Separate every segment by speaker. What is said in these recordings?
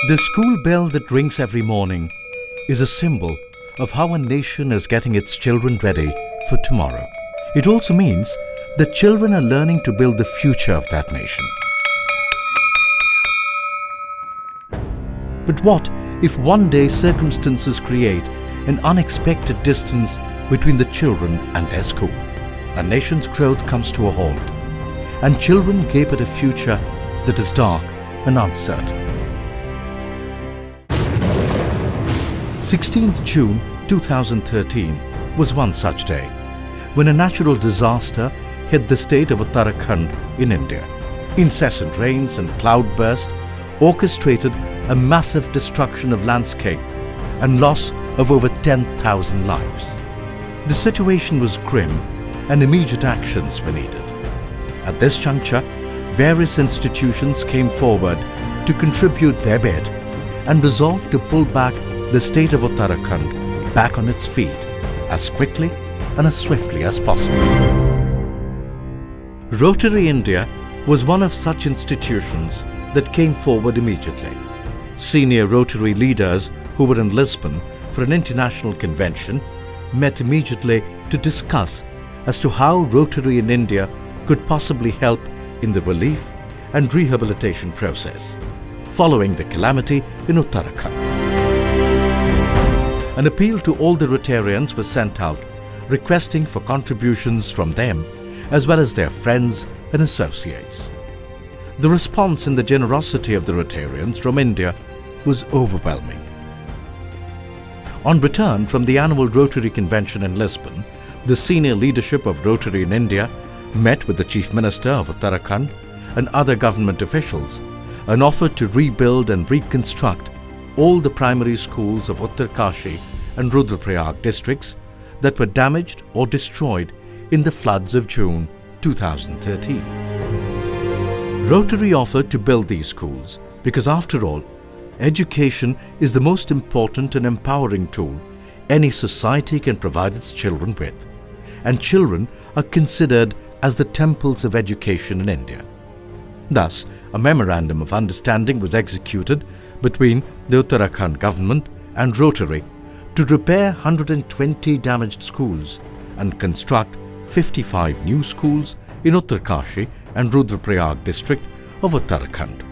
Speaker 1: The school bell that rings every morning is a symbol of how a nation is getting its children ready for tomorrow. It also means that children are learning to build the future of that nation. But what if one day circumstances create an unexpected distance between the children and their school? A nation's growth comes to a halt, and children gape at a future that is dark and uncertain. 16th June 2013 was one such day when a natural disaster hit the state of Uttarakhand in India. Incessant rains and cloudburst orchestrated a massive destruction of landscape and loss of over 10,000 lives. The situation was grim and immediate actions were needed. At this juncture, various institutions came forward to contribute their bit and resolved to pull back the state of Uttarakhand back on its feet as quickly and as swiftly as possible. Rotary India was one of such institutions that came forward immediately. Senior Rotary leaders who were in Lisbon for an international convention met immediately to discuss as to how Rotary in India could possibly help in the relief and rehabilitation process following the calamity in Uttarakhand. An appeal to all the Rotarians was sent out requesting for contributions from them as well as their friends and associates. The response and the generosity of the Rotarians from India was overwhelming. On return from the annual Rotary Convention in Lisbon, the senior leadership of Rotary in India met with the Chief Minister of Uttarakhand and other government officials and offered to rebuild and reconstruct all the primary schools of Uttarkashi and Rudraprayag districts that were damaged or destroyed in the floods of June 2013. Rotary offered to build these schools because, after all, education is the most important and empowering tool any society can provide its children with, and children are considered as the temples of education in India. Thus, a memorandum of understanding was executed between the Uttarakhand government and Rotary to repair 120 damaged schools and construct 55 new schools in Uttarkashi and Rudraprayag district of Uttarakhand.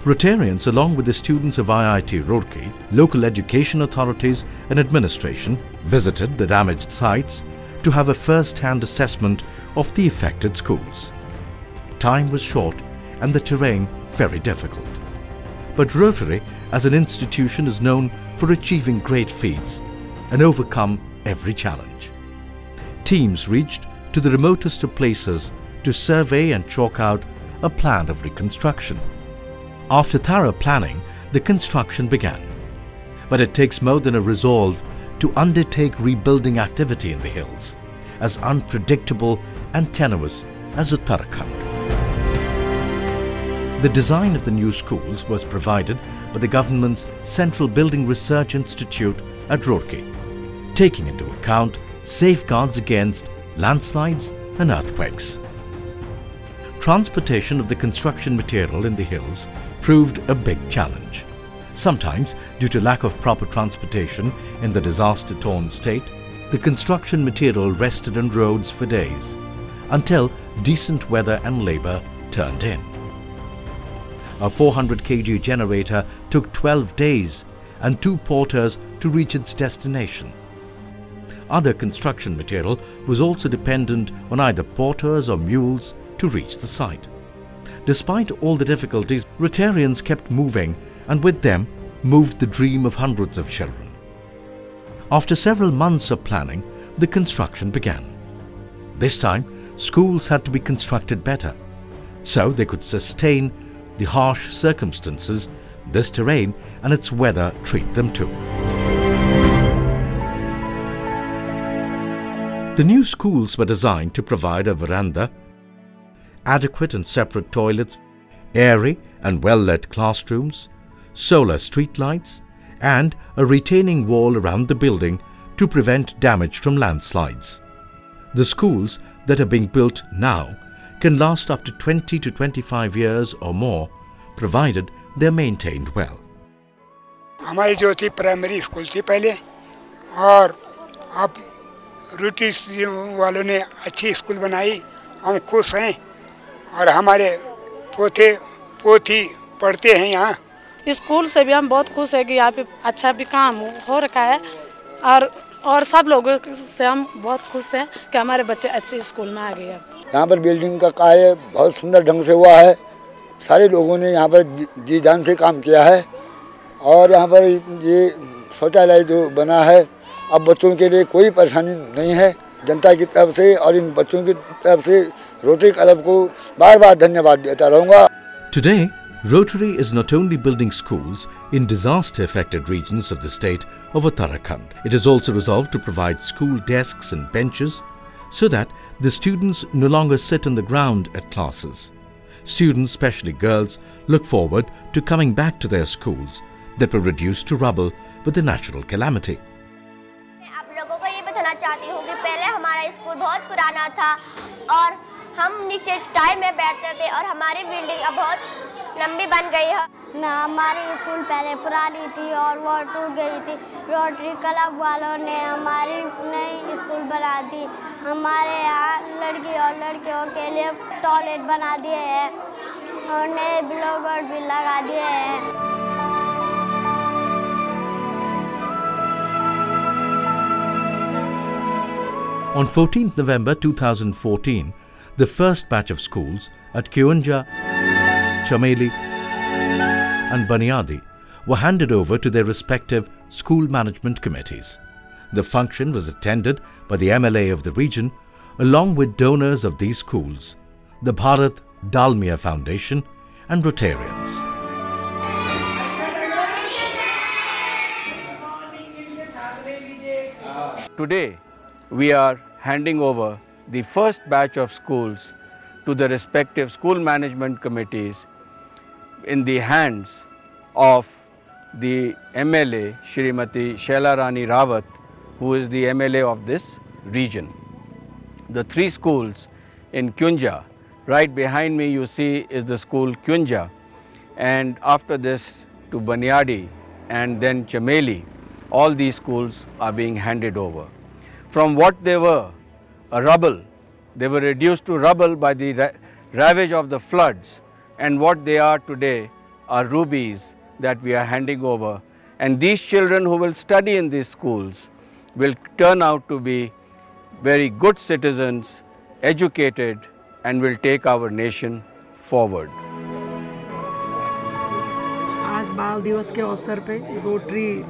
Speaker 1: Rotarians, along with the students of IIT Roorkee, local education authorities and administration, visited the damaged sites to have a first-hand assessment of the affected schools. Time was short and the terrain very difficult. But Rotary as an institution is known for achieving great feats and overcome every challenge. Teams reached to the remotest of places to survey and chalk out a plan of reconstruction. After thorough planning, the construction began. But it takes more than a resolve to undertake rebuilding activity in the hills, as unpredictable and tenuous as Uttarakhand. The design of the new schools was provided by the government's Central Building Research Institute at Roorkee, taking into account safeguards against landslides and earthquakes. Transportation of the construction material in the hills proved a big challenge. Sometimes, due to lack of proper transportation in the disaster-torn state, the construction material rested on roads for days, until decent weather and labour turned in. A 400 kg generator took 12 days and 2 porters to reach its destination. Other construction material was also dependent on either porters or mules to reach the site. Despite all the difficulties, Rotarians kept moving, and with them moved the dream of hundreds of children. After several months of planning, the construction began. This time, schools had to be constructed better, so they could sustain the harsh circumstances this terrain and its weather treat them to. The new schools were designed to provide a veranda, adequate and separate toilets, airy and well-lit classrooms, solar street lights, and a retaining wall around the building to prevent damage from landslides. The schools that are being built now can last up to 20 to 25 years or more, provided they are maintained well.
Speaker 2: हमारी जो थी primary school थी पहले, और अब रूटीज वालों ने अच्छी स्कूल बनाई, हम खुश हैं। और हमारे पोते पोती पढ़ते हैं यहाँ।
Speaker 3: स्कूल से भी हम बहुत खुश हैं कि यहाँ पे अच्छा भी काम हो रखा है, और सब लोगों से हम बहुत खुश हैं कि हमारे बच्चे अच्छे स्कूल में आ गए।
Speaker 4: यहाँ पर बिल्डिंग का कार्य बहुत सुंदर ढंग से हुआ है। सारे लोगों ने यहाँ पर जी जान से काम किया है, और यहाँ पर ये शौचालय जो बना है, अब बच्चों के लिए कोई परेशानी नहीं है। जनता की तरफ से और इन बच्चों की तरफ से रोटरी क्लब को बार-बार धन्यवाद देता रहूँगा।
Speaker 1: Today, Rotary is not only building schools in disaster-affected regions of the state of Uttarakhand. It has also resolved to provide school desks and benches so that the students no longer sit on the ground at classes. Students, especially girls, look forward to coming back to their schools that were reduced to rubble with the natural calamity.
Speaker 5: आप लोगों को ये बताना चाहती हूँ कि पहले हमारा स्कूल बहुत पुराना था और हम नीचे टाई में बैठते थे, और हमारी बिल्डिंग अब बहुत लंबी बन गई है।
Speaker 6: हमारी स्कूल पहले पुरानी थी और वो टूट गई थी। रोटरी क्लब वालों ने हमारी नई स्कूल बना दी। हमारे यहाँ लड़की और लड़कियों के लिए टॉयलेट बना दिए हैं और नए ब्लूबोर्ड भी लगा दिए हैं।
Speaker 1: On 14th November 2014, the first batch of schools at Kyunja, Chameli and Baniadi were handed over to their respective school management committees. The function was attended by the MLA of the region along with donors of these schools, the Bharat Dalmia Foundation and Rotarians.
Speaker 7: Today, we are handing over the first batch of schools to the respective school management committees in the hands of the MLA, Shrimati Shaila Rani Rawat, who is the MLA of this region. The three schools in Kyunja, right behind me you see is the school Kyunja, and after this to Baniadi and then Chameli, all these schools are being handed over. From what they were, a rubble, they were reduced to rubble by the ravage of the floods, and what they are today are rubies that we are handing over, and these children who will study in these schools will turn out to be very good citizens, educated, and will take our nation forward.
Speaker 3: आज बाल दिवस के अवसर पे rotary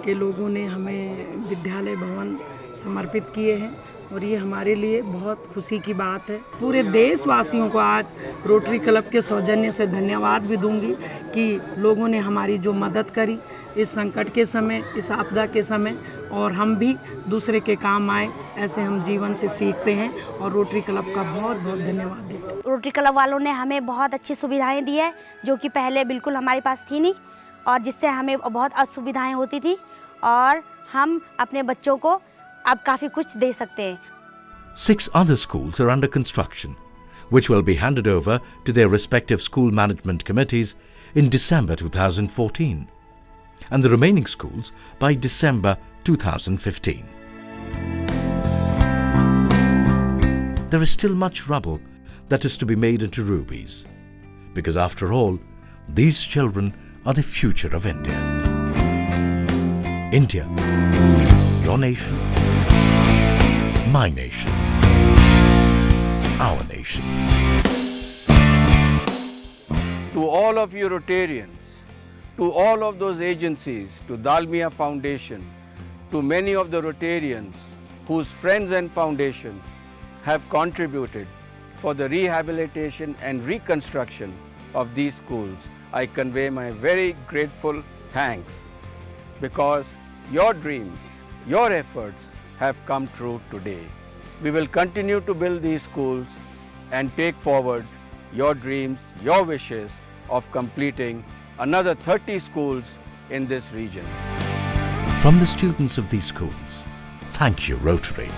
Speaker 3: के लोगों ने हमें विद्यालय भवन समर्पित किए हैं, और ये हमारे लिए बहुत खुशी की बात है। पूरे देशवासियों को आज रोटरी क्लब के सौजन्य से धन्यवाद भी दूंगी कि लोगों ने हमारी जो मदद करी इस संकट के समय, इस आपदा के समय, और हम भी दूसरे के काम आए, ऐसे हम जीवन से सीखते हैं, और रोटरी क्लब का बहुत बहुत धन्यवाद देते हैं।
Speaker 6: रोटरी क्लब वालों ने हमें बहुत अच्छी सुविधाएं दी है जो कि पहले बिल्कुल हमारे पास थी नहीं, और जिससे हमें बहुत असुविधाएं होती थी, और हम अपने बच्चों को अब काफ़ी कुछ दे सकते हैं।
Speaker 1: 6 other schools are under construction, which will be handed over to their respective school management committees in December 2014, and the remaining schools by December 2015. There is still much rubble that is to be made into rubies, because after all, these children are the future of India. India, your nation, my nation, our nation.
Speaker 7: To all of you Rotarians, to all of those agencies, to Dalmia Foundation, to many of the Rotarians whose friends and foundations have contributed for the rehabilitation and reconstruction of these schools, I convey my very grateful thanks, because your dreams, your efforts have come true today. We will continue to build these schools and take forward your dreams, your wishes of completing another 30 schools in this region.
Speaker 1: From the students of these schools, thank you, Rotary.